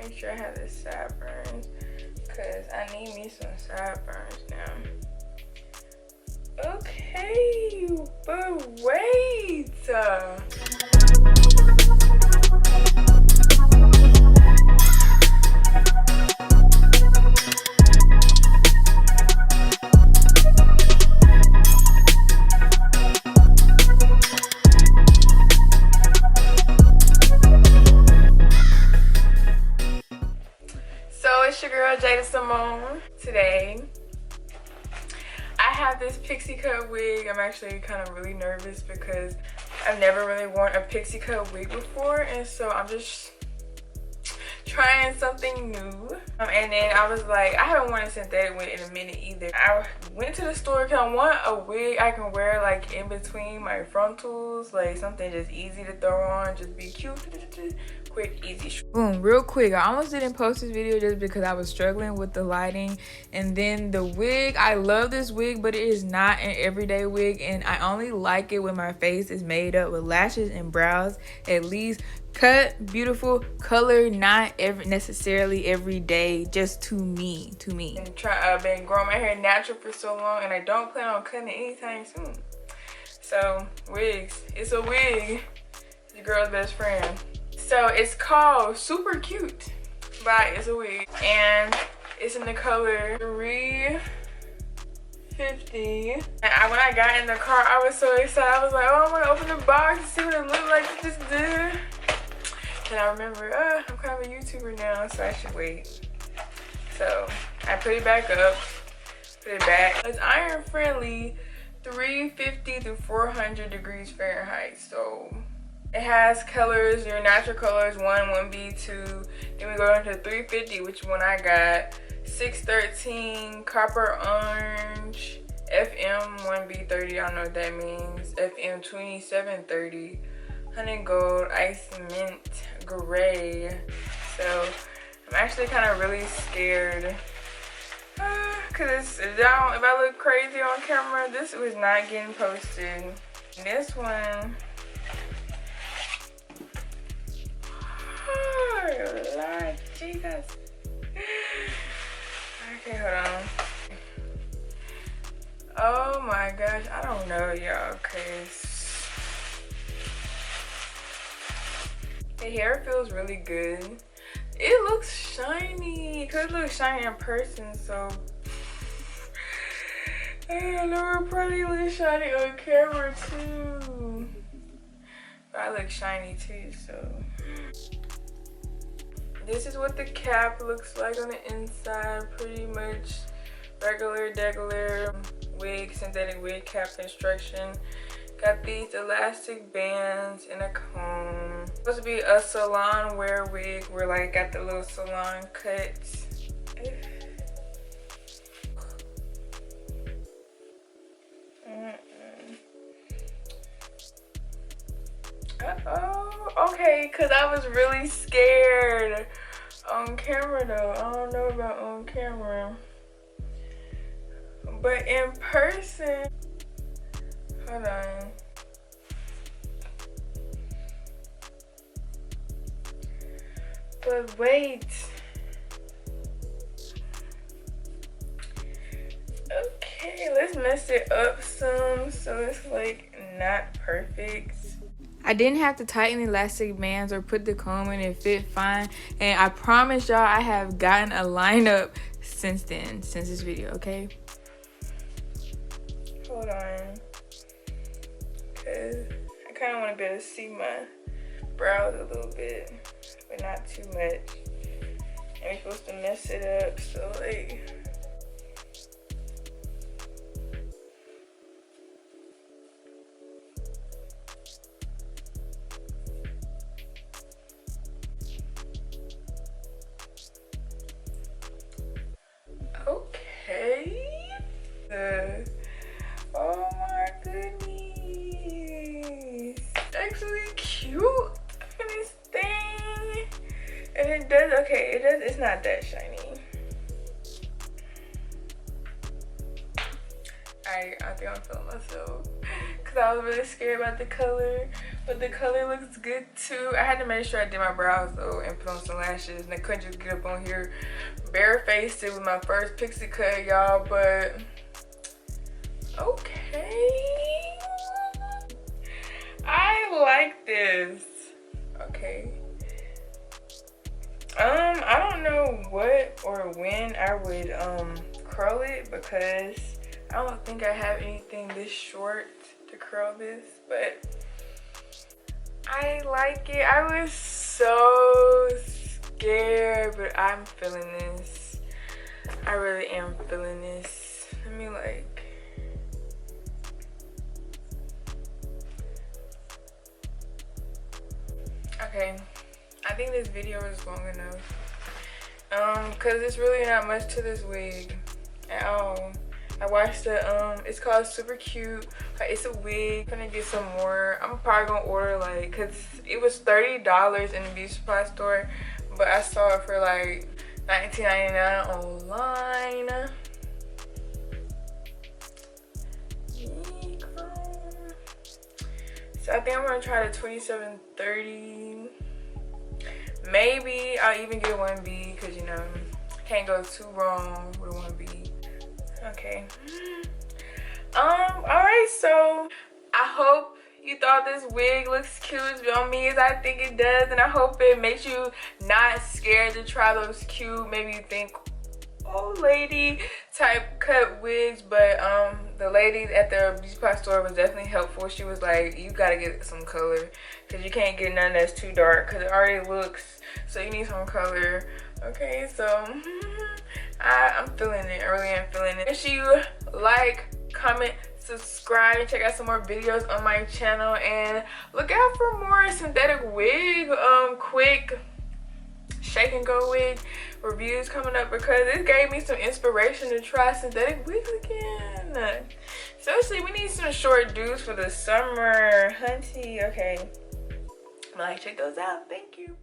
Make sure I have the sideburns, because I need me some sideburns now. Okay, but wait. So it's your girl Jada today. I have this pixie cut wig. I'm actually kind of really nervous because I've never really worn a pixie cut wig before, and so I'm just trying something new. And then I was like, I haven't worn a synthetic wig in a minute either. I went to the store because I want a wig I can wear like in between my frontals, like something just easy to throw on, just be cute, quick, easy. Boom, real quick, I almost didn't post this video just because I was struggling with the lighting. And then the wig, I love this wig, but it is not an everyday wig, and I only like it when my face is made up with lashes and brows at least. Cut, beautiful, color, not necessarily every day, just to me. I've been growing my hair natural for so long, and I don't plan on cutting it anytime soon. So wigs, it's a wig. It's your girl's best friend. So it's called Super Cute by It's a Wig, and it's in the color 350. And when I got in the car, I was so excited. I was like, oh, I'm gonna open the box and see what it looked like. It just did. And I remember, I'm kind of a YouTuber now, so I should wait. So I put it back up, put it back. It's iron friendly, 350 to 400 degrees Fahrenheit. So it has colors, your natural colors, 1, 1B, 2. Then we go into 350, which one I got, 613, copper orange, FM 1B30, I don't know what that means, FM 2730. Honey gold, ice mint, gray. So I'm actually kind of really scared because if I look crazy on camera, this was not getting posted. This one, oh Lord Jesus. Okay, hold on. Oh my gosh, I don't know, y'all, cause the hair feels really good. It looks shiny. It could look shiny in person, so I know it probably looks shiny on camera too. But I look shiny too, so. This is what the cap looks like on the inside. Pretty much regular wig, synthetic wig cap construction. Got these elastic bands and a comb. It's supposed to be a salon wear wig where like got the little salon cuts. Okay, cause I was really scared on camera though. I don't know about on camera, but in person. Hold on. But wait. Okay, let's mess it up some so it's like not perfect. I didn't have to tighten the elastic bands or put the comb in. It fit fine. And I promise y'all I have gotten a lineup since this video, okay? Hold on. Cause I kind of want to be able to see my brows a little bit, but not too much. And we're supposed to mess it up, so like. Okay. Oh my goodness. Actually cute. Look at this thing. And it does, okay, it's not that shiny. I think I'm feeling myself. because I was really scared about the color, but the color looks good too. I had to make sure I did my brows though and put on some lashes, and I couldn't just get up on here barefaced with my first pixie cut, y'all. But okay, I like this. Okay, I don't know what or when I would curl it, because I don't think I have anything this short to curl this, but I like it. I was so scared, but I'm feeling this. I really am feeling this. Let me like, okay, I think this video is long enough. Cause it's really not much to this wig at all. I watched the it's called Super Cute. It's a wig. I'm gonna get some more. I'm probably gonna order like, cause it was $30 in the beauty supply store, but I saw it for like $19.99 online. So I think I'm gonna try the 2730. Maybe I'll even get a 1B, because you know, can't go too wrong with a 1B. Okay. Alright, so I hope you thought this wig looks cute on me as I think it does, and I hope it makes you not scared to try those cute, maybe you think old lady type cut wigs. But the lady at the beauty supply store was definitely helpful. She was like, you gotta get some color, because you can't get none that's too dark, because it already looks, so you need some color. Okay, so I'm feeling it. I really am feeling it. Make sure you like, comment, subscribe, and check out some more videos on my channel, and look out for more synthetic wig quick shake and go wig reviews coming up, because it gave me some inspiration to try synthetic wigs again. Seriously, we need some short dudes for the summer, hunty. Okay, like, check those out. Thank you.